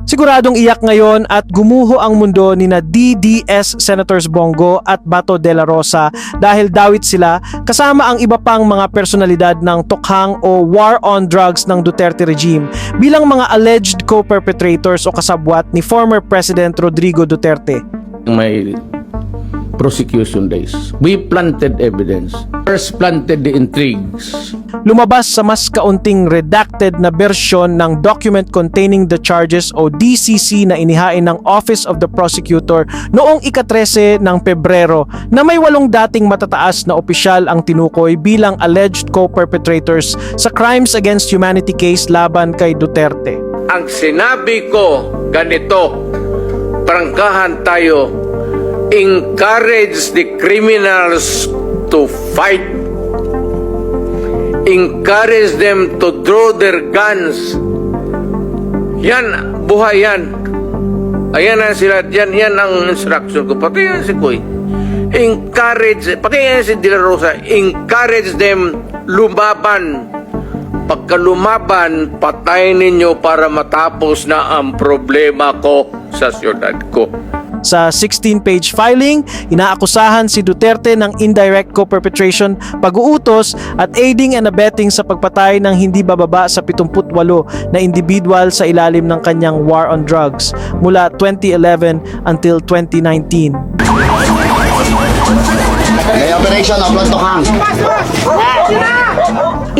Siguradong iyak ngayon at gumuho ang mundo ni na DDS Senators Bongo at Bato de la Rosa dahil dawit sila kasama ang iba pang mga personalidad ng tukhang o war on drugs ng Duterte regime bilang mga alleged co-perpetrators o kasabwat ni former President Rodrigo Duterte. My prosecution days, we planted evidence. First planted the intrigues. Lumabas sa mas kaunting redacted na bersyon ng document containing the charges o DCC na inihain ng Office of the Prosecutor noong ika-13 ng Pebrero na may 8 dating matataas na opisyal ang tinukoy bilang alleged co-perpetrators sa Crimes Against Humanity case laban kay Duterte. Ang sinabi ko ganito, prangkahan tayo, encourage the criminals to fight. Encourage them to draw their guns. Yan, buhay yan. Ayan ang sila, yan ang instruction ko. Pati yan si Koy. Encourage, pati yan si De La Rosa, encourage them lumaban. Pagka lumaban, patayin ninyo para matapos na ang problema ko sa siyudad ko. Sa 16-page filing, inaakusahan si Duterte ng indirect co-perpetration, pag-uutos at aiding and abetting sa pagpatay ng hindi bababa sa 78 na individual sa ilalim ng kanyang war on drugs mula 2011 until 2019. May operation of Lontokhang.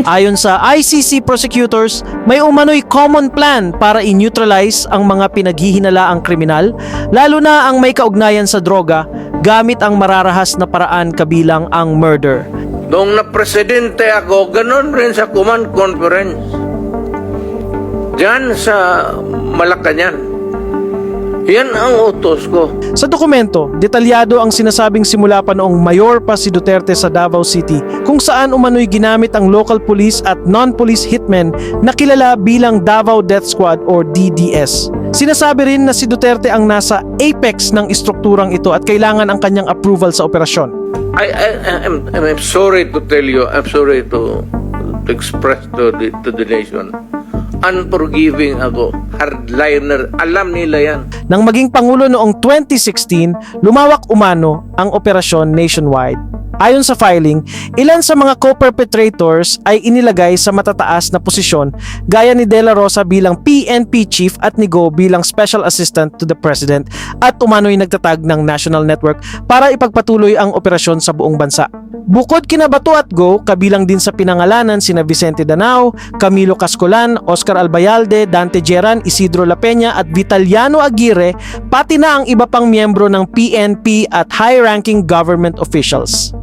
Ayon sa ICC prosecutors, may umano'y common plan para i-neutralize ang mga pinaghihinalaang kriminal, lalo na ang may kaugnayan sa droga, gamit ang mararahas na paraan kabilang ang murder. Noong na-presidente ako, ganun rin sa command conference. Diyan sa Malacanang. Yan ang utos ko. Sa dokumento, detalyado ang sinasabing simula pa noong mayor pa si Duterte sa Davao City kung saan umano'y ginamit ang local police at non-police hitmen na kilala bilang Davao Death Squad or DDS. Sinasabi rin na si Duterte ang nasa apex ng istrukturang ito at kailangan ang kanyang approval sa operasyon. I'm sorry to tell you, I'm sorry to express to the nation. Unforgiving ako, hardliner, alam nila yan. Nang maging Pangulo noong 2016, lumawak umano ang operasyon nationwide. Ayon sa filing, ilan sa mga co-perpetrators ay inilagay sa matataas na posisyon gaya ni De La Rosa bilang PNP chief at ni Go bilang special assistant to the president at umano'y nagtatag ng national network para ipagpatuloy ang operasyon sa buong bansa. Bukod kina Bato at Go, kabilang din sa pinangalanan sina Vicente Danao, Camilo Cascolan, Oscar Albayalde, Dante Geran, Isidro La Peña at Vitaliano Aguirre, pati na ang iba pang miyembro ng PNP at high-ranking government officials.